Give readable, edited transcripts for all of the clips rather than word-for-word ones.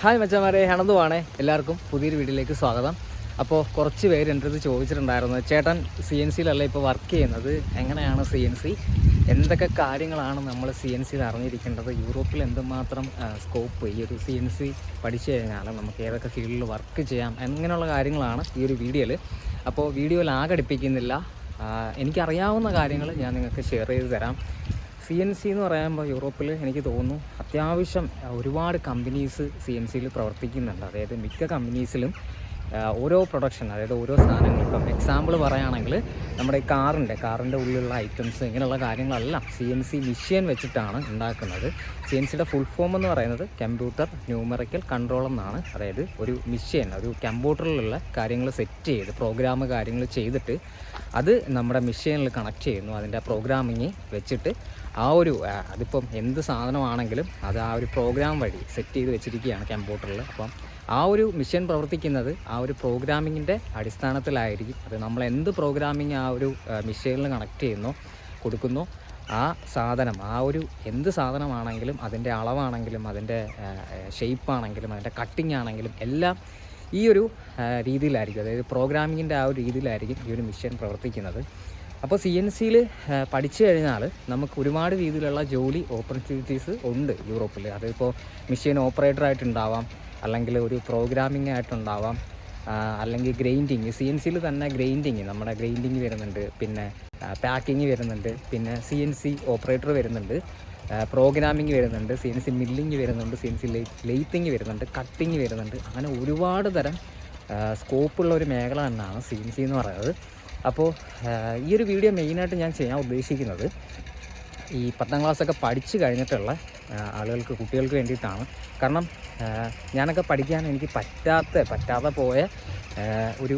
Hi മച്ചാമാരെ, ഹണന്തുവാണേ. എല്ലാവർക്കും പുതിയൊരു വീഡിയോയിലേക്ക് സ്വാഗതം. അപ്പോൾ കുറച്ച് പേര് എൻ്റെ അടുത്ത് ചോദിച്ചിട്ടുണ്ടായിരുന്നു, ചേട്ടൻ CNCയിലല്ല ഇപ്പോൾ വർക്ക് ചെയ്യുന്നത്, എങ്ങനെയാണ് CNC, എന്തൊക്കെ കാര്യങ്ങളാണ് നമ്മൾ CNCയിൽ അറിഞ്ഞിരിക്കേണ്ടത്, യൂറോപ്പിൽ എന്തുമാത്രം സ്കോപ്പ് ഈ ഒരു CNC പഠിച്ചു കഴിഞ്ഞാൽ നമുക്ക് ഏതൊക്കെ ഫീൽഡിൽ വർക്ക് ചെയ്യാം, അങ്ങനെയുള്ള കാര്യങ്ങളാണ് ഈ ഒരു വീഡിയോയിൽ. അപ്പോൾ വീഡിയോയിൽ ആകടിപ്പിക്കുന്നില്ല, എനിക്കറിയാവുന്ന കാര്യങ്ങൾ ഞാൻ നിങ്ങൾക്ക് ഷെയർ ചെയ്ത് തരാം. CNC എന്ന് പറയുമ്പോൾ യൂറോപ്പിൽ എനിക്ക് തോന്നുന്നു അത്യാവശ്യം ഒരുപാട് കമ്പനീസ് CNCയിൽ പ്രവർത്തിക്കുന്നുണ്ട്. അതായത് മിക്ക കമ്പനീസിലും ഓരോ പ്രൊഡക്ഷൻ, അതായത് ഓരോ സാധനങ്ങൾ, ഇപ്പം എക്സാമ്പിൾ പറയുകയാണെങ്കിൽ നമ്മുടെ കാറിൻ്റെ ഉള്ളിലുള്ള ഐറ്റംസ്, ഇങ്ങനെയുള്ള കാര്യങ്ങളെല്ലാം CNC മെഷീൻ വെച്ചിട്ടാണ് ഉണ്ടാക്കുന്നത്. CNCയുടെ ഫുൾ ഫോം എന്ന് പറയുന്നത് കമ്പ്യൂട്ടർ ന്യൂമറിക്കൽ കൺട്രോൾ എന്നാണ്. അതായത് ഒരു മെഷീൻ, ഒരു കമ്പ്യൂട്ടറിലുള്ള കാര്യങ്ങൾ സെറ്റ് ചെയ്ത് പ്രോഗ്രാം കാര്യങ്ങൾ ചെയ്തിട്ട് അത് നമ്മുടെ മെഷീനിൽ കണക്ട് ചെയ്യുന്നു. അതിൻ്റെ പ്രോഗ്രാമിങ് വെച്ചിട്ട് അതിപ്പം എന്ത് സാധനമാണെങ്കിലും അത് ആ ഒരു പ്രോഗ്രാം വഴി സെറ്റ് ചെയ്ത് വെച്ചിരിക്കുകയാണ് കമ്പ്യൂട്ടറിൽ. അപ്പം ആ ഒരു മെഷീൻ പ്രവർത്തിക്കുന്നത് ആ ഒരു പ്രോഗ്രാമിങ്ങിൻ്റെ അടിസ്ഥാനത്തിലായിരിക്കും. അത് നമ്മൾ എന്ത് പ്രോഗ്രാമിങ് ആ ഒരു മെഷീനിൽ കണക്ട് ചെയ്യുന്നോ, കൊടുക്കുന്നോ, ആ സാധനം, എന്ത് സാധനമാണെങ്കിലും അതിൻ്റെ അളവാണെങ്കിലും അതിൻ്റെ ഷേപ്പാണെങ്കിലും അതിൻ്റെ കട്ടിങ് ആണെങ്കിലും എല്ലാം ഈ ഒരു രീതിയിലായിരിക്കും. അതായത് പ്രോഗ്രാമിങ്ങിൻ്റെ ആ ഒരു രീതിയിലായിരിക്കും ഈ ഒരു മെഷീൻ പ്രവർത്തിക്കുന്നത്. അപ്പോൾ CNCയിൽ പഠിച്ചു കഴിഞ്ഞാൽ നമുക്ക് ഒരുപാട് രീതിയിലുള്ള ജോലി ഓപ്പർച്യൂണിറ്റീസ് ഉണ്ട് യൂറോപ്പിൽ. അതിപ്പോൾ മെഷീൻ ഓപ്പറേറ്ററായിട്ടുണ്ടാവാം, അല്ലെങ്കിൽ ഒരു പ്രോഗ്രാമിംഗ് ആയിട്ടുണ്ടാവാം, അല്ലെങ്കിൽ ഗ്രൈൻഡിങ്. CNCയിൽ തന്നെ നമ്മുടെ ഗ്രൈൻഡിങ് വരുന്നുണ്ട്, പിന്നെ പാക്കിങ് വരുന്നുണ്ട്, പിന്നെ CNC ഓപ്പറേറ്റർ വരുന്നുണ്ട്, പ്രോഗ്രാമിംഗ് വരുന്നുണ്ട്, CNC മില്ലിങ് വരുന്നുണ്ട്, CNC ലെയ്ത്തിങ് വരുന്നുണ്ട്, കട്ടിങ് വരുന്നുണ്ട്. അങ്ങനെ ഒരുപാട് തരം സ്കോപ്പുള്ള ഒരു മേഖല തന്നെയാണ് CNC എന്ന് പറയുന്നത്. അപ്പോൾ ഈ ഒരു വീഡിയോ മെയിനായിട്ട് ഞാൻ ചെയ്യാൻ ഉദ്ദേശിക്കുന്നത് ഈ 10ാം ക്ലാസ്സൊക്കെ പഠിച്ചു കഴിഞ്ഞിട്ടുള്ള കുട്ടികൾക്ക് വേണ്ടിയിട്ടാണ്. കാരണം ഞാനൊക്കെ പഠിക്കാൻ എനിക്ക് പറ്റാതെ പോയ ഒരു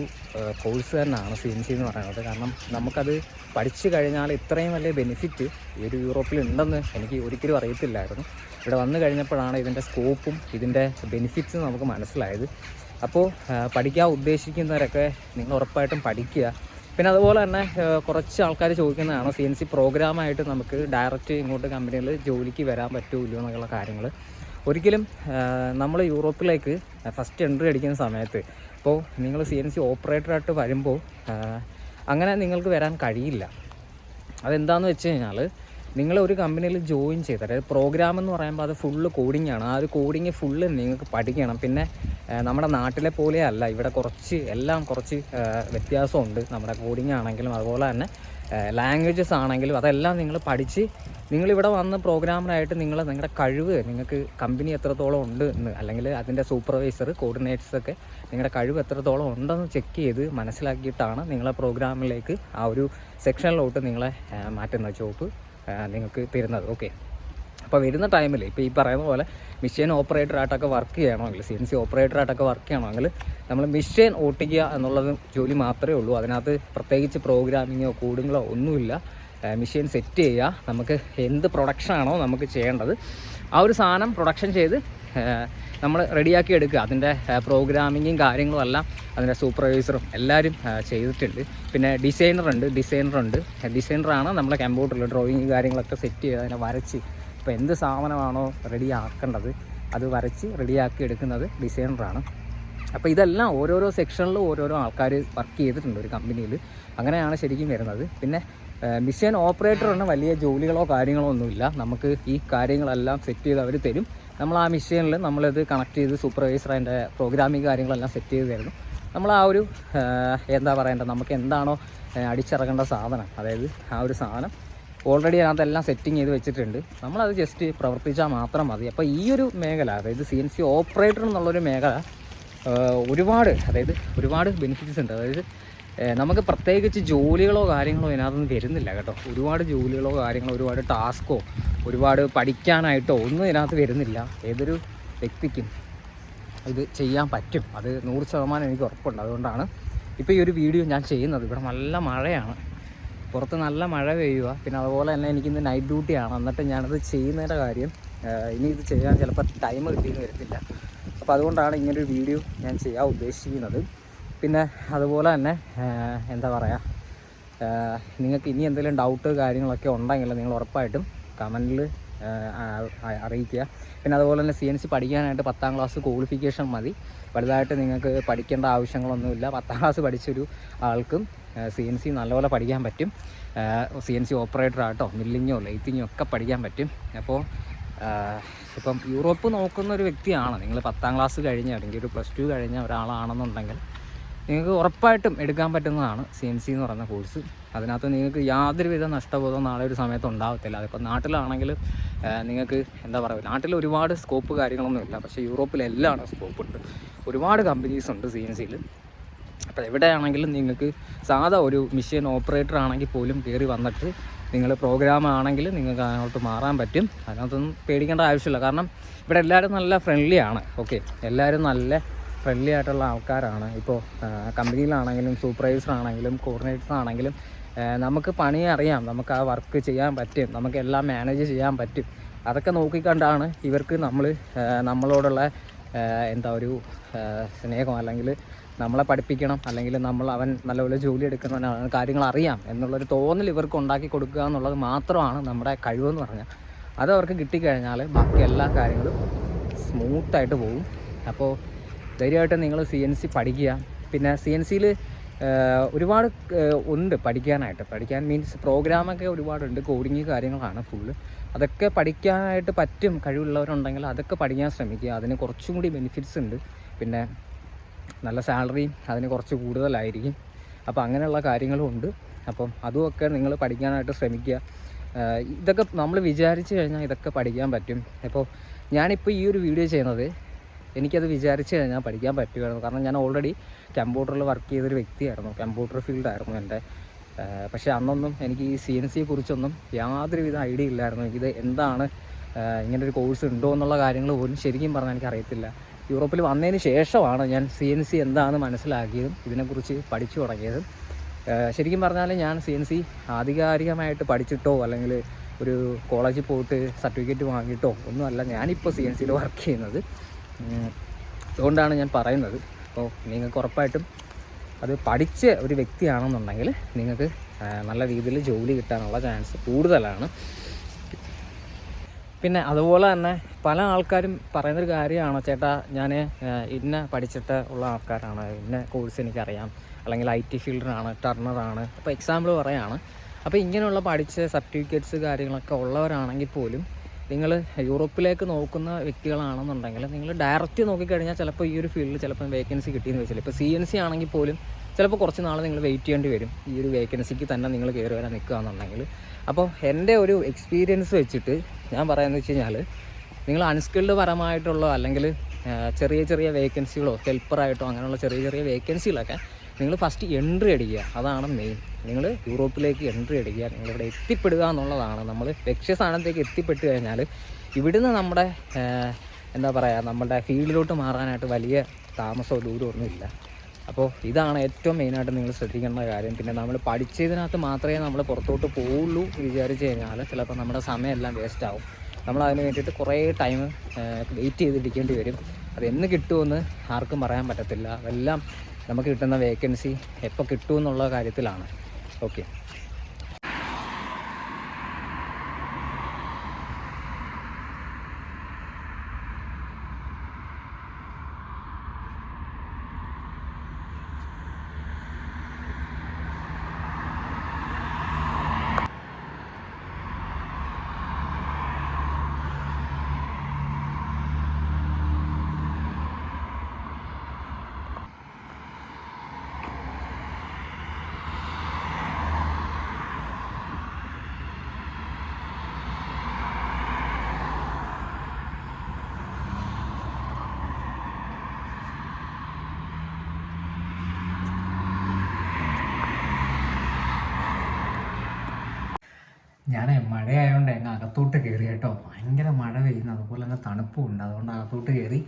കോഴ്സ് തന്നെയാണ് CNC എന്ന് പറയുന്നത്. കാരണം നമുക്കത് പഠിച്ചു കഴിഞ്ഞാൽ ഇത്രയും വലിയ ബെനിഫിറ്റ് ഈ ഒരു യൂറോപ്പിലുണ്ടെന്ന് എനിക്ക് ഒരിക്കലും അറിയത്തില്ലായിരുന്നു. ഇവിടെ വന്നു കഴിഞ്ഞപ്പോഴാണ് ഇതിൻ്റെ സ്കോപ്പും ഇതിൻ്റെ ബെനിഫിറ്റ്സും നമുക്ക് മനസ്സിലായത്. അപ്പോൾ പഠിക്കാൻ ഉദ്ദേശിക്കുന്നവരൊക്കെ നിങ്ങൾ ഉറപ്പായിട്ടും പഠിക്കുക. പിന്നെ അതുപോലെ തന്നെ കുറച്ച് ആൾക്കാർ ചോദിക്കുന്നതാണ് CNC പ്രോഗ്രാമായിട്ട് നമുക്ക് ഡയറക്റ്റ് ഇങ്ങോട്ട് കമ്പനിയിൽ ജോലിക്ക് വരാൻ പറ്റുമല്ലോ എന്നുള്ള കാര്യങ്ങൾ. ഒരിക്കലും നമ്മൾ യൂറോപ്പിലേക്ക് ഫസ്റ്റ് എൻട്രി അടിക്കുന്ന സമയത്ത് ഇപ്പോൾ നിങ്ങൾ CNC ഓപ്പറേറ്ററായിട്ട് വരുമ്പോൾ അങ്ങനെ നിങ്ങൾക്ക് വരാൻ കഴിയില്ല. അതെന്താണെന്ന് വെച്ച് കഴിഞ്ഞാൽ നിങ്ങൾ ഒരു കമ്പനിയിൽ ജോയിൻ ചെയ്ത്, അതായത് പ്രോഗ്രാം എന്ന് പറയുമ്പോൾ അത് ഫുള്ള് കോഡിങ്ങാണ്. ആ ഒരു കോഡിങ് ഫുള്ള് നിങ്ങൾക്ക് പഠിക്കണം. പിന്നെ നമ്മുടെ നാട്ടിലെ പോലെയല്ല, ഇവിടെ കുറച്ച് വ്യത്യാസമുണ്ട്. നമ്മുടെ കോഡിങ് ആണെങ്കിലും അതുപോലെ തന്നെ ലാംഗ്വേജസ് ആണെങ്കിലും അതെല്ലാം നിങ്ങൾ പഠിച്ച് നിങ്ങളിവിടെ വന്ന് പ്രോഗ്രാമറായിട്ട് നിങ്ങളുടെ കഴിവ്, നിങ്ങൾക്ക് കമ്പനി എത്രത്തോളം ഉണ്ട് എന്ന്, അല്ലെങ്കിൽ അതിൻ്റെ സൂപ്പർവൈസർ, കോർഡിനേറ്റേഴ്സൊക്കെ നിങ്ങളുടെ കഴിവ് എത്രത്തോളം ഉണ്ടെന്ന് ചെക്ക് ചെയ്ത് മനസ്സിലാക്കിയിട്ടാണ് നിങ്ങളെ പ്രോഗ്രാമിലേക്ക് ആ ഒരു സെക്ഷനിലോട്ട് നിങ്ങളെ മാറ്റുന്ന ജോബ് നിങ്ങൾക്ക് തരുന്നത്. ഓക്കെ, അപ്പോൾ വരുന്ന ടൈമിൽ ഇപ്പോൾ ഈ പറയുന്ന പോലെ മെഷീൻ ഓപ്പറേറ്ററായിട്ടൊക്കെ വർക്ക് ചെയ്യണമെങ്കിൽ, CNC ഓപ്പറേറ്ററായിട്ടൊക്കെ വർക്ക് ചെയ്യണമെങ്കിൽ നമ്മൾ മെഷീൻ ഓട്ടിക്കുക എന്നുള്ളത് ജോലി മാത്രമേ ഉള്ളൂ. അതിനകത്ത് പ്രത്യേകിച്ച് പ്രോഗ്രാമിങ്ങോ കോഡിങ്ങോ ഒന്നുമില്ല. മെഷീൻ സെറ്റ് ചെയ്യുക, നമുക്ക് എന്ത് പ്രൊഡക്ഷനാണോ നമുക്ക് ചെയ്യേണ്ടത് ആ ഒരു സാധനം പ്രൊഡക്ഷൻ ചെയ്ത് നമ്മൾ റെഡിയാക്കി എടുക്കുക. അതിൻ്റെ പ്രോഗ്രാമിങ്ങും കാര്യങ്ങളും എല്ലാം അതിൻ്റെ സൂപ്പർവൈസറും എല്ലാവരും ചെയ്തിട്ടുണ്ട്. പിന്നെ ഡിസൈനറാണ് നമ്മളെ കമ്പ്യൂട്ടറിൽ ഡ്രോയിങ് കാര്യങ്ങളൊക്കെ സെറ്റ് ചെയ്ത് അതിനെ വരച്ച്, ഇപ്പോൾ എന്ത് സാധനമാണോ റെഡിയാക്കേണ്ടത് അത് വരച്ച് റെഡിയാക്കി എടുക്കുന്നത് ഡിസൈനറാണ്. അപ്പോൾ ഇതെല്ലാം ഓരോരോ സെക്ഷനിലും ഓരോരോ ആൾക്കാർ വർക്ക് ചെയ്തിട്ടുണ്ട് ഒരു കമ്പനിയിൽ. അങ്ങനെയാണ് ശരിക്കും വരുന്നത്. പിന്നെ മെഷീൻ ഓപ്പറേറ്ററിന് വലിയ ജോലികളോ കാര്യങ്ങളോ ഒന്നുമില്ല. നമുക്ക് ഈ കാര്യങ്ങളെല്ലാം സെറ്റ് ചെയ്ത് അവർ തരും. നമ്മൾ ആ മെഷീനിൽ നമ്മളത് കണക്ട് ചെയ്ത് സൂപ്പർവൈസർ അതിൻ്റെ പ്രോഗ്രാമിങ് കാര്യങ്ങളെല്ലാം സെറ്റ് ചെയ്ത് തരുന്നു. നമ്മൾ ആ ഒരു നമുക്ക് എന്താണോ അടിച്ചിറങ്ങേണ്ട സാധനം, അതായത് ആ ഒരു സാധനം ഓൾറെഡി അതിനകത്തെല്ലാം സെറ്റിങ് ചെയ്ത് വെച്ചിട്ടുണ്ട്. നമ്മളത് ജസ്റ്റ് പ്രവർത്തിച്ചാൽ മാത്രം മതി. അപ്പോൾ ഈ ഒരു മേഖല, അതായത് CNC ഓപ്പറേറ്റർ എന്നുള്ളൊരു മേഖല ഒരുപാട് ബെനിഫിറ്റ്സ് ഉണ്ട്. അതായത് നമുക്ക് പ്രത്യേകിച്ച് ജോലികളോ കാര്യങ്ങളോ ഇതിനകത്തൊന്നും വരുന്നില്ല കേട്ടോ. ഒരുപാട് ജോലികളോ കാര്യങ്ങളോ ഒരുപാട് ടാസ്കോ ഒരുപാട് പഠിക്കാനായിട്ടോ ഒന്നും ഇതിനകത്ത് വരുന്നില്ല. ഏതൊരു വ്യക്തിക്കും ഇത് ചെയ്യാൻ പറ്റും, അത് 100% എനിക്ക് ഉറപ്പുണ്ട്. അതുകൊണ്ടാണ് ഇപ്പോൾ ഈ ഒരു വീഡിയോ ഞാൻ ചെയ്യുന്നത്. ഇവിടെ നല്ല മഴയാണ്, പുറത്ത് നല്ല മഴ പെയ്യുക. പിന്നെ അതുപോലെ തന്നെ എനിക്കിന്ന് നൈറ്റ് ഡ്യൂട്ടിയാണ്. എന്നിട്ട് ഞാനത് ചെയ്യുന്നതിൻ്റെ കാര്യം, ഇനി ഇത് ചെയ്യാൻ ചിലപ്പോൾ ടൈം കിട്ടിയെന്ന് വരത്തില്ല. അപ്പോൾ അതുകൊണ്ടാണ് ഇങ്ങനൊരു വീഡിയോ ഞാൻ ചെയ്യാൻ ഉദ്ദേശിക്കുന്നത്. പിന്നെ അതുപോലെ തന്നെ നിങ്ങൾക്ക് ഇനി എന്തെങ്കിലും ഡൗട്ട് കാര്യങ്ങളൊക്കെ ഉണ്ടെങ്കിൽ നിങ്ങൾ ഉറപ്പായിട്ടും കമൻറ്റിൽ അറിയിക്കുക. പിന്നെ അതുപോലെ തന്നെ CNC പഠിക്കാനായിട്ട് 10ാം ക്ലാസ് ക്വാളിഫിക്കേഷൻ മതി. വലുതായിട്ട് നിങ്ങൾക്ക് പഠിക്കേണ്ട ആവശ്യങ്ങളൊന്നുമില്ല. 10ാം ക്ലാസ് പഠിച്ചൊരു ആൾക്കും CNC നല്ലപോലെ പഠിക്കാൻ പറ്റും. CNC ഓപ്പറേറ്റർ ആട്ടോ, മില്ലിങ്ങോ ലൈറ്റിങ്ങോ ഒക്കെ പഠിക്കാൻ പറ്റും. അപ്പോൾ ഇപ്പം യൂറോപ്പ് നോക്കുന്ന ഒരു വ്യക്തിയാണ് നിങ്ങൾ 10ാം ക്ലാസ് കഴിഞ്ഞ അല്ലെങ്കിൽ ഒരു +2 കഴിഞ്ഞ ഒരാളാണെന്നുണ്ടെങ്കിൽ നിങ്ങൾക്ക് ഉറപ്പായിട്ടും എടുക്കാൻ പറ്റുന്നതാണ് CNC എന്ന് പറയുന്ന കോഴ്സ്. അതിനകത്ത് നിങ്ങൾക്ക് യാതൊരുവിധ നഷ്ടബോധവും നാളെ ഒരു സമയത്ത് ഉണ്ടാകത്തില്ല. അതിപ്പോൾ നാട്ടിലാണെങ്കിൽ നിങ്ങൾക്ക് എന്താ പറയുക, നാട്ടിൽ ഒരുപാട് സ്കോപ്പ് കാര്യങ്ങളൊന്നുമില്ല. പക്ഷേ യൂറോപ്പിലെല്ലാം സ്കോപ്പുണ്ട്, ഒരുപാട് കമ്പനീസ് ഉണ്ട് CNCയിൽ. അപ്പോൾ എവിടെയാണെങ്കിലും നിങ്ങൾക്ക് സാധാ ഒരു മെഷീൻ ഓപ്പറേറ്റർ ആണെങ്കിൽ പോലും കയറി വന്നിട്ട് നിങ്ങൾ പ്രോഗ്രാം ആണെങ്കിൽ നിങ്ങൾക്ക് അങ്ങോട്ട് മാറാൻ പറ്റും. അതിനകത്തൊന്നും പേടിക്കേണ്ട ആവശ്യമില്ല. കാരണം ഇവിടെ എല്ലാവരും നല്ല ഫ്രണ്ട്ലി ആണ്. ഓക്കെ, എല്ലാവരും നല്ല ഫ്രണ്ട്ലി ആയിട്ടുള്ള ആൾക്കാരാണ്. ഇപ്പോൾ കമ്പനിയിലാണെങ്കിലും സൂപ്പർവൈസർ ആണെങ്കിലും കോർഡിനേറ്റർ ആണെങ്കിലും നമുക്ക് പണി അറിയാം, നമുക്ക് ആ വർക്ക് ചെയ്യാൻ പറ്റും, നമുക്ക് എല്ലാം മാനേജ് ചെയ്യാൻ പറ്റും. അതൊക്കെ നോക്കിക്കണ്ടാണ് ഇവർക്ക് നമ്മളോടുള്ള ഒരു സ്നേഹം, അല്ലെങ്കിൽ നമ്മളെ പഠിപ്പിക്കണം, അല്ലെങ്കിൽ അവൻ നല്ലപോലെ ജോലി എടുക്കുന്നവനാണ്, കാര്യങ്ങൾ അറിയാം എന്നുള്ളൊരു തോന്നൽ ഇവർക്ക് ഉണ്ടാക്കി കൊടുക്കുക എന്നുള്ളത് മാത്രമാണ് നമ്മുടെ കഴിവെന്ന് പറഞ്ഞാൽ. അത് അവർക്ക് കിട്ടിക്കഴിഞ്ഞാൽ ബാക്കി എല്ലാ കാര്യങ്ങളും സ്മൂത്തായിട്ട് പോകും. അപ്പോൾ ധൈര്യമായിട്ട് നിങ്ങൾ CNC പഠിക്കുക. പിന്നെ CNCയിൽ ഒരുപാട് ഉണ്ട് പഠിക്കാൻ മീൻസ് പ്രോഗ്രാമൊക്കെ ഒരുപാടുണ്ട്, കോഡിങ് കാര്യങ്ങളാണ് ഫുള്ള്. അതൊക്കെ പഠിക്കാനായിട്ട് പറ്റും. കഴിവുള്ളവരുണ്ടെങ്കിൽ അതൊക്കെ പഠിക്കാൻ ശ്രമിക്കുക. അതിന് കുറച്ചും കൂടി ബെനിഫിറ്റ്സ് ഉണ്ട്. പിന്നെ നല്ല സാലറിയും അതിന് കുറച്ച് കൂടുതലായിരിക്കും. അപ്പോൾ അങ്ങനെയുള്ള കാര്യങ്ങളും ഉണ്ട്. അപ്പം അതുമൊക്കെ നിങ്ങൾ പഠിക്കാനായിട്ട് ശ്രമിക്കുക. ഇതൊക്കെ നമ്മൾ വിചാരിച്ചു കഴിഞ്ഞാൽ ഇതൊക്കെ പഠിക്കാൻ പറ്റും. അപ്പോൾ ഞാനിപ്പോൾ ഈ ഒരു വീഡിയോ ചെയ്യുന്നത് എനിക്കത് വിചാരിച്ചു കഴിഞ്ഞാൽ പഠിക്കാൻ പറ്റുമായിരുന്നു. കാരണം ഞാൻ ഓൾറെഡി കമ്പ്യൂട്ടറിൽ വർക്ക് ചെയ്തൊരു വ്യക്തിയായിരുന്നു, കമ്പ്യൂട്ടർ ഫീൽഡായിരുന്നു എൻ്റെ. പക്ഷേ അന്നൊന്നും എനിക്ക് ഈ CNCയെ കുറിച്ചൊന്നും യാതൊരുവിധ ഐഡിയ ഇല്ലായിരുന്നു. ഇത് എന്താണ്, ഇങ്ങനൊരു കോഴ്സ് ഉണ്ടോ എന്നുള്ള കാര്യങ്ങൾ പോലും ശരിക്കും പറഞ്ഞാൽ എനിക്കറിയത്തില്ല. യൂറോപ്പിൽ വന്നതിന് ശേഷമാണ് ഞാൻ CNC എന്താണെന്ന് മനസ്സിലാക്കിയതും ഇതിനെക്കുറിച്ച് പഠിച്ചു തുടങ്ങിയതും. ശരിക്കും പറഞ്ഞാൽ ഞാൻ CNC ആധികാരികമായിട്ട് പഠിച്ചിട്ടോ അല്ലെങ്കിൽ ഒരു കോളേജിൽ പോയിട്ട് സർട്ടിഫിക്കറ്റ് വാങ്ങിയിട്ടോ ഒന്നുമല്ല ഞാനിപ്പോൾ CNCയിൽ വർക്ക് ചെയ്യുന്നത്. അതുകൊണ്ടാണ് ഞാൻ പറയുന്നത്. അപ്പോൾ നിങ്ങൾക്ക് ഉറപ്പായിട്ടും അത് പഠിച്ച ഒരു വ്യക്തിയാണെന്നുണ്ടെങ്കിൽ നിങ്ങൾക്ക് നല്ല രീതിയിൽ ജോലി കിട്ടാനുള്ള ചാൻസ് കൂടുതലാണ്. പിന്നെ അതുപോലെ തന്നെ പല ആൾക്കാരും പറയുന്നൊരു കാര്യമാണ്, ചേട്ടാ ഞാൻ ഇന്ന പഠിച്ചിട്ട് ഉള്ള ആൾക്കാരാണ്, ഇന്ന കോഴ്സ് എനിക്കറിയാം, അല്ലെങ്കിൽ IT ഫീൽഡറാണ്, ടർണറാണ്, അപ്പോൾ എക്സാമ്പിൾ പറയുകയാണ്. അപ്പോൾ ഇങ്ങനെയുള്ള പഠിച്ച സർട്ടിഫിക്കറ്റ്സ് കാര്യങ്ങളൊക്കെ ഉള്ളവരാണെങ്കിൽ പോലും നിങ്ങൾ യൂറോപ്പിലേക്ക് നോക്കുന്ന വ്യക്തികളാണെന്നുണ്ടെങ്കിൽ നിങ്ങൾ ഡയറക്റ്റ് നോക്കിക്കഴിഞ്ഞാൽ ചിലപ്പോൾ ഈ ഒരു ഫീൽഡിൽ ചിലപ്പോൾ വേക്കൻസി കിട്ടിയെന്ന് വെച്ചാൽ, ഇപ്പോൾ CNC ആണെങ്കിൽ പോലും ചിലപ്പോൾ കുറച്ച് നാൾ നിങ്ങൾ വെയിറ്റ് ചെയ്യേണ്ടി വരും ഈ ഒരു വേക്കൻസിക്ക് തന്നെ നിങ്ങൾ കയറി വരാൻ നിൽക്കുകയെന്നുണ്ടെങ്കിൽ. അപ്പോൾ എൻ്റെ ഒരു എക്സ്പീരിയൻസ് വെച്ചിട്ട് ഞാൻ പറയുന്നത് വെച്ച് കഴിഞ്ഞാൽ, നിങ്ങൾ അൺസ്കിൽഡ് പരമായിട്ടുള്ള അല്ലെങ്കിൽ ചെറിയ ചെറിയ വേക്കൻസികളോ ഹെൽപ്പറായിട്ടോ അങ്ങനെയുള്ള ചെറിയ ചെറിയ വേക്കൻസികളൊക്കെ നിങ്ങൾ ഫസ്റ്റ് എൻട്രി അടിക്കുക. അതാണ് മെയിൻ. നിങ്ങൾ യൂറോപ്പിലേക്ക് എൻട്രി അടിക്കുക, നിങ്ങളിവിടെ എത്തിപ്പെടുക എന്നുള്ളതാണ്. നമ്മൾ ലക്ഷ്യസ്ഥാനത്തേക്ക് എത്തിപ്പെട്ട് കഴിഞ്ഞാൽ ഇവിടുന്ന് നമ്മുടെ നമ്മുടെ ഫീൽഡിലോട്ട് മാറാനായിട്ട് വലിയ താമസമോ ദൂരമൊന്നുമില്ല. അപ്പോൾ ഇതാണ് ഏറ്റവും മെയിനായിട്ട് നിങ്ങൾ ശ്രദ്ധിക്കേണ്ട കാര്യം. പിന്നെ നമ്മൾ പഠിച്ചതിനകത്ത് മാത്രമേ നമ്മൾ പുറത്തോട്ട് പോവുള്ളൂ വിചാരിച്ച് കഴിഞ്ഞാൽ ചിലപ്പോൾ നമ്മുടെ സമയമെല്ലാം വേസ്റ്റ് ആവും. നമ്മളതിന് വേണ്ടിയിട്ട് കുറേ ടൈം വെയിറ്റ് ചെയ്തിരിക്കേണ്ടി വരും. അതെന്ന് കിട്ടുമെന്ന് ആർക്കും പറയാൻ പറ്റത്തില്ല. അതെല്ലാം നമുക്ക് കിട്ടുന്ന വേക്കൻസി എപ്പോൾ കിട്ടുമെന്നുള്ള കാര്യത്തിലാണ്. ഓക്കെ, ഞാൻ മഴയായതുകൊണ്ട് എന്നെ അകത്തോട്ട് കയറി കേട്ടോ. ഭയങ്കര മഴ പെയ്യുന്നു, അതുപോലെ തന്നെ തണുപ്പും ഉണ്ട്. അതുകൊണ്ട് അകത്തോട്ട് കയറി.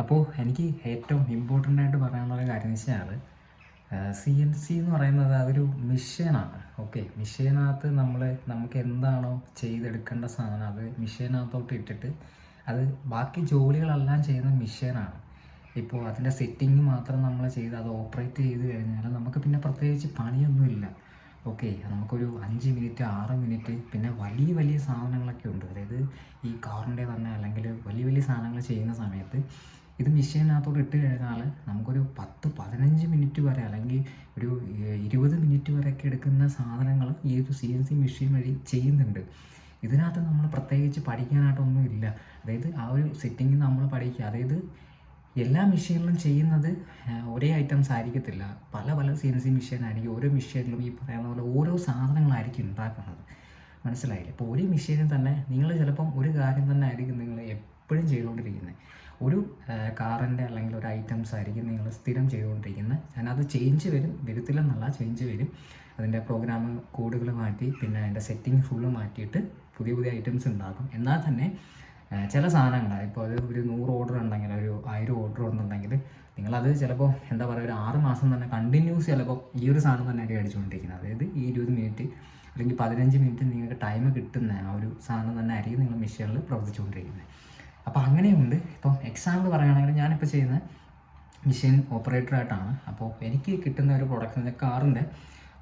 അപ്പോൾ എനിക്ക് ഏറ്റവും ഇമ്പോർട്ടൻ്റ് ആയിട്ട് പറയാനുള്ള കാര്യം എന്ന് വെച്ചാൽ CNC എന്ന് പറയുന്നത് അതൊരു മിഷനാണ്. ഓക്കെ, മിഷനകത്ത് നമുക്ക് എന്താണോ ചെയ്തെടുക്കേണ്ട സാധനം അത് മിഷനകത്തോട്ട് ഇട്ടിട്ട് അത് ബാക്കി ജോലികളെല്ലാം ചെയ്യുന്ന മിഷനാണ്. ഇപ്പോൾ അതിൻ്റെ സെറ്റിങ് മാത്രം നമ്മൾ ചെയ്ത് അത് ഓപ്പറേറ്റ് ചെയ്ത് കഴിഞ്ഞാൽ നമുക്ക് പിന്നെ പ്രത്യേകിച്ച് പണിയൊന്നുമില്ല. ഓക്കെ, നമുക്കൊരു 5 മിനിറ്റ് 6 മിനിറ്റ്, പിന്നെ വലിയ വലിയ സാധനങ്ങളൊക്കെ ഉണ്ട്. അതായത് ഈ കാറിൻ്റെ തന്നെ അല്ലെങ്കിൽ വലിയ വലിയ സാധനങ്ങൾ ചെയ്യുന്ന സമയത്ത് ഇത് മെഷീനകത്തോട് ഇട്ട് കഴിഞ്ഞാൽ നമുക്കൊരു 10-15 മിനിറ്റ് വരെ അല്ലെങ്കിൽ ഒരു 20 മിനിറ്റ് വരെയൊക്കെ എടുക്കുന്ന സാധനങ്ങൾ ഈ ഒരു CNC മെഷീൻ വഴി ചെയ്യുന്നുണ്ട്. ഇതിനകത്ത് നമ്മൾ പ്രത്യേകിച്ച് പഠിക്കാനായിട്ടൊന്നും ഇല്ല. അതായത് ആ ഒരു സെറ്റിങ് നമ്മൾ പഠിക്കുക. അതായത് എല്ലാ മെഷീനിലും ചെയ്യുന്നത് ഒരേ ഐറ്റംസ് ആയിരിക്കത്തില്ല. പല പല CNC മെഷീനായിരിക്കും. ഓരോ മെഷീനിലും ഈ പറയുന്ന പോലെ ഓരോ സാധനങ്ങളായിരിക്കും ഉണ്ടാക്കുന്നത്. മനസ്സിലായില്ലേ? ഇപ്പോൾ ഒരു മെഷീനിൽ തന്നെ നിങ്ങൾ ചിലപ്പം ഒരു കാര്യം തന്നെ ആയിരിക്കും നിങ്ങൾ എപ്പോഴും ചെയ്തുകൊണ്ടിരിക്കുന്നത്. ഒരു കാറിൻ്റെ അല്ലെങ്കിൽ ഒരു ഐറ്റംസ് ആയിരിക്കും നിങ്ങൾ സ്ഥിരം ചെയ്തുകൊണ്ടിരിക്കുന്നത്. അതിനകത്ത് ചേഞ്ച് വരും, വരത്തില്ലെന്നല്ല, ചേഞ്ച് വരും. അതിൻ്റെ പ്രോഗ്രാം കോഡുകൾ മാറ്റി പിന്നെ അതിൻ്റെ സെറ്റിംഗ് ഫുള്ള് മാറ്റിയിട്ട് പുതിയ പുതിയ ഐറ്റംസ് ഉണ്ടാക്കും. എന്നാൽ തന്നെ ചില സാധനങ്ങൾ ഇപ്പോൾ അത് ഒരു 100 ഓർഡർ ഉണ്ടെങ്കിൽ, ഒരു 1000 ഓർഡർ ഉണ്ടെന്നുണ്ടെങ്കിൽ നിങ്ങളത് ചിലപ്പോൾ എന്താ പറയുക ഒരു 6 മാസം തന്നെ കണ്ടിന്യൂസ് ചിലപ്പോൾ ഈ ഒരു സാധനം തന്നെ ആയിരിക്കും അടിച്ചുകൊണ്ടിരിക്കുന്നത്. അതായത് ഈ 20 മിനിറ്റ് അല്ലെങ്കിൽ 15 മിനിറ്റ് നിങ്ങൾക്ക് ടൈം കിട്ടുന്ന ആ ഒരു സാധനം തന്നെ ആയിരിക്കും നിങ്ങൾ മെഷീനിൽ പ്രവർത്തിച്ചുകൊണ്ടിരിക്കുന്നത്. അപ്പോൾ അങ്ങനെയുണ്ട്. ഇപ്പം എക്സാമ്പിൾ പറയുകയാണെങ്കിൽ ഞാനിപ്പോൾ ചെയ്യുന്ന മെഷീൻ ഓപ്പറേറ്ററായിട്ടാണ്. അപ്പോൾ എനിക്ക് കിട്ടുന്ന ഒരു പ്രൊഡക്റ്റ് കാറിൻ്റെ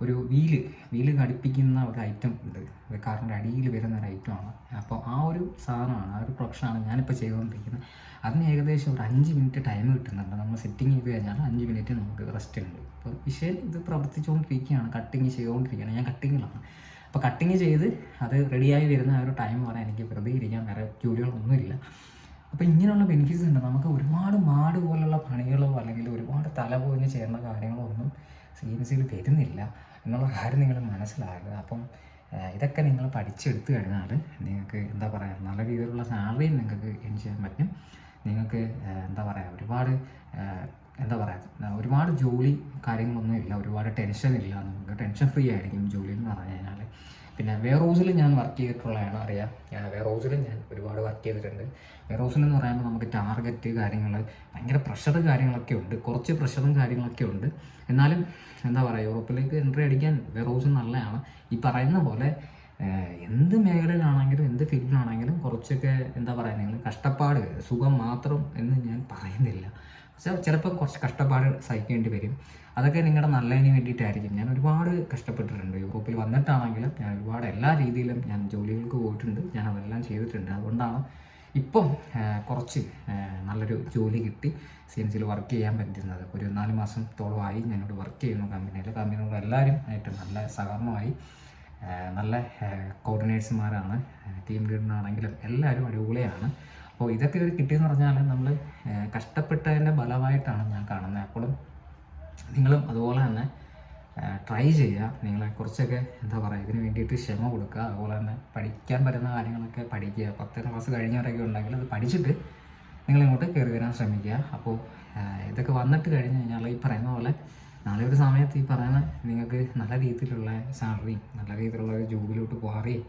ഒരു വീല് ഘടിപ്പിക്കുന്ന ഒരു ഐറ്റം ഉണ്ട്. കാറിൻ്റെ അടിയിൽ വരുന്ന ഒരു ഐറ്റമാണ്. അപ്പോൾ ആ ഒരു സാധനമാണ്, ആ ഒരു പ്രൊഡക്ഷനാണ് ഞാനിപ്പോൾ ചെയ്തുകൊണ്ടിരിക്കുന്നത്. അതിന് ഏകദേശം ഒരു 5 മിനിറ്റ് ടൈം കിട്ടുന്നുണ്ട്. നമ്മൾ സെറ്റിങ് ചെയ്ത് കഴിഞ്ഞാൽ 5 മിനിറ്റ് നമുക്ക് റെസ്റ്റ് ഉണ്ട്. ഇപ്പോൾ മെഷീൻ ഇത് പ്രവർത്തിച്ചുകൊണ്ടിരിക്കുകയാണ്, കട്ടിങ് ചെയ്തുകൊണ്ടിരിക്കുകയാണ്. ഞാൻ കട്ടിങ്ങിലാണ്. അപ്പോൾ കട്ടിങ് ചെയ്ത് അത് റെഡിയായി വരുന്ന ആ ഒരു ടൈം പറയാൻ എനിക്ക് വെറുതെ ഇരിക്കാൻ വേറെ ജോലികളൊന്നുമില്ല. അപ്പോൾ ഇങ്ങനെയുള്ള ബെനിഫിറ്റ്സ് ഉണ്ട്. നമുക്ക് ഒരുപാട് മാട് പോലുള്ള പണികളോ അല്ലെങ്കിൽ ഒരുപാട് തല പോയിഞ്ഞ് ചെയ്യുന്ന കാര്യങ്ങളോ ഒന്നും CNCയിൽ വരുന്നില്ല എന്നുള്ള കാര്യം നിങ്ങൾ മനസ്സിലാക്കുക. അപ്പം ഇതൊക്കെ നിങ്ങൾ പഠിച്ചെടുത്ത് കഴിഞ്ഞാൽ നിങ്ങൾക്ക് എന്താ പറയുക നല്ല രീതിയിലുള്ള സാലറിയും നിങ്ങൾക്ക് ഏൺ ചെയ്യാൻ പറ്റും. നിങ്ങൾക്ക് എന്താ പറയുക ഒരുപാട് ജോലി കാര്യങ്ങളൊന്നും ഇല്ല, ഒരുപാട് ടെൻഷൻ ഇല്ല. നമുക്ക് ടെൻഷൻ ഫ്രീ ആയിരിക്കും ജോലി എന്ന് പറഞ്ഞു കഴിഞ്ഞാൽ. പിന്നെ വെയർ ഹൗസിൽ ഞാൻ വർക്ക് ചെയ്തിട്ടുള്ളതാണ്, അറിയാം. വെയർ ഹൗസിൽ ഞാൻ ഒരുപാട് വർക്ക് ചെയ്തിട്ടുണ്ട്. വെയർ ഹൗസിൽ എന്ന് പറയുമ്പോൾ നമുക്ക് ടാർഗറ്റ് കാര്യങ്ങൾ, ഭയങ്കര പ്രഷർ കാര്യങ്ങളൊക്കെ ഉണ്ട്, കുറച്ച് പ്രഷറും കാര്യങ്ങളൊക്കെ ഉണ്ട്. എന്നാലും എന്താ പറയുക യൂറോപ്പിലേക്ക് എൻട്രി അടിക്കാൻ വെയർ ഹൗസ് നല്ലതാണ്. ഈ പറയുന്ന പോലെ എന്ത് മേഖലയിലാണെങ്കിലും എന്ത് ഫീൽഡിലാണെങ്കിലും കുറച്ചൊക്കെ എന്താ പറയുക നിങ്ങൾ കഷ്ടപ്പാട് സുഖം മാത്രം എന്ന് ഞാൻ പറയുന്നില്ല. പക്ഷേ ചിലപ്പോൾ കുറച്ച് കഷ്ടപ്പാട് സഹിക്കേണ്ടി വരും. അതൊക്കെ നിങ്ങളുടെ നല്ലതിന് വേണ്ടിയിട്ടായിരിക്കും. ഞാൻ ഒരുപാട് കഷ്ടപ്പെട്ടിട്ടുണ്ട് യൂറോപ്പിൽ വന്നിട്ടാണെങ്കിലും. ഞാൻ ഒരുപാട് എല്ലാ രീതിയിലും ഞാൻ ജോലികൾക്ക് പോയിട്ടുണ്ട്, ഞാൻ അതെല്ലാം ചെയ്തിട്ടുണ്ട്. അതുകൊണ്ടാണ് ഇപ്പം കുറച്ച് നല്ലൊരു ജോലി കിട്ടി CNCയിൽ വർക്ക് ചെയ്യാൻ പറ്റുന്നത്. ഒരു 4 മാസത്തോളമായി ഞാനിവിടെ വർക്ക് ചെയ്യുന്നു കമ്പനിയോട് എല്ലാവരും ആയിട്ട് നല്ല സഹകരണമായി. നല്ല കോർഡിനേറ്റർമാരാണ്, ടീം ലീഡറിനാണെങ്കിലും എല്ലാവരും അടിപൊളിയാണ്. അപ്പോൾ ഇതൊക്കെ ഒരു കിട്ടിയെന്ന് പറഞ്ഞാൽ നമ്മൾ കഷ്ടപ്പെട്ടതിൻ്റെ ഫലമായിട്ടാണ് ഞാൻ കാണുന്നത്. അപ്പോഴും നിങ്ങളും അതുപോലെ തന്നെ ട്രൈ ചെയ്യുക. നിങ്ങളെ കുറച്ചൊക്കെ എന്താ പറയുക ഇതിന് വേണ്ടിയിട്ട് ക്ഷമ കൊടുക്കുക. അതുപോലെ തന്നെ പഠിക്കാൻ പറ്റുന്ന കാര്യങ്ങളൊക്കെ പഠിക്കുക. 10ാം ക്ലാസ് കഴിഞ്ഞവരൊക്കെ ഉണ്ടെങ്കിൽ അത് പഠിച്ചിട്ട് നിങ്ങളിങ്ങോട്ട് കയറി വരാൻ ശ്രമിക്കുക. അപ്പോൾ ഇതൊക്കെ വന്നിട്ട് കഴിഞ്ഞ് കഴിഞ്ഞാൽ ഈ പറയുന്ന പോലെ നാളെ ഒരു സമയത്ത് ഈ പറയുന്ന നിങ്ങൾക്ക് നല്ല രീതിയിലുള്ള സാലറിയും നല്ല രീതിയിലുള്ള ഒരു ജോബിലോട്ട് പോകാറിയും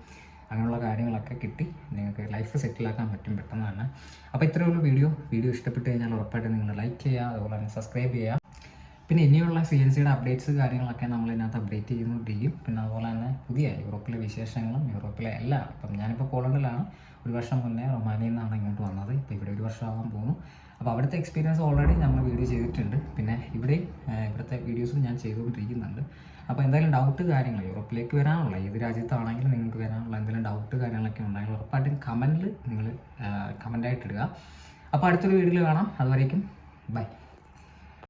അങ്ങനെയുള്ള കാര്യങ്ങളൊക്കെ കിട്ടി നിങ്ങൾക്ക് ലൈഫ് സെറ്റിലാക്കാൻ പറ്റും പെട്ടെന്ന് തന്നെ. അപ്പോൾ ഇത്രയുള്ള വീഡിയോ ഇഷ്ടപ്പെട്ട് കഴിഞ്ഞാൽ ഉറപ്പായിട്ട് നിങ്ങൾ ലൈക്ക് ചെയ്യുക, അതുപോലെ തന്നെ സബ്സ്ക്രൈബ് ചെയ്യുക. പിന്നെ ഇനിയുള്ള CNCയുടെ അപ്ഡേറ്റ്സ് കാര്യങ്ങളൊക്കെ നമ്മളിതിനകത്ത് അപ്ഡേറ്റ് ചെയ്യുന്നുണ്ടിരിക്കും. പിന്നെ അതുപോലെ തന്നെ പുതിയ യൂറോപ്പിലെ വിശേഷങ്ങളും യൂറോപ്പിലെ എല്ലാം. ഇപ്പം ഞാനിപ്പോൾ പോളണ്ടിലാണ്. 1 വർഷം മുന്നേ റൊമാനിയയിൽ നിന്നാണ് ഇങ്ങോട്ട് വന്നത്. ഇപ്പോൾ ഇവിടെ 1 വർഷമാകാൻ പോകുന്നു. അപ്പോൾ അവിടുത്തെ എക്സ്പീരിയൻസ് ഓൾറെഡി നമ്മൾ വീഡിയോ ചെയ്തിട്ടുണ്ട്. പിന്നെ ഇവിടുത്തെ വീഡിയോസും ഞാൻ ചെയ്തുകൊണ്ടിരിക്കുന്നുണ്ട്. അപ്പോൾ എന്തായാലും ഡൗട്ട് കാര്യങ്ങൾ യൂറോപ്പിലേക്ക് വരാനുള്ള ഏത് രാജ്യത്താണെങ്കിലും നിങ്ങൾക്ക് വരാനുള്ള എന്തെങ്കിലും ഡൗട്ട് കാര്യങ്ങളൊക്കെ ഉണ്ടെങ്കിൽ ഉറപ്പായിട്ടും കമൻറ്റിൽ നിങ്ങൾ കമൻ്റായിട്ട് ഇടുക. അപ്പോൾ അടുത്തൊരു വീഡിയോയിൽ കാണാം. അതുവരേക്കും ബൈ.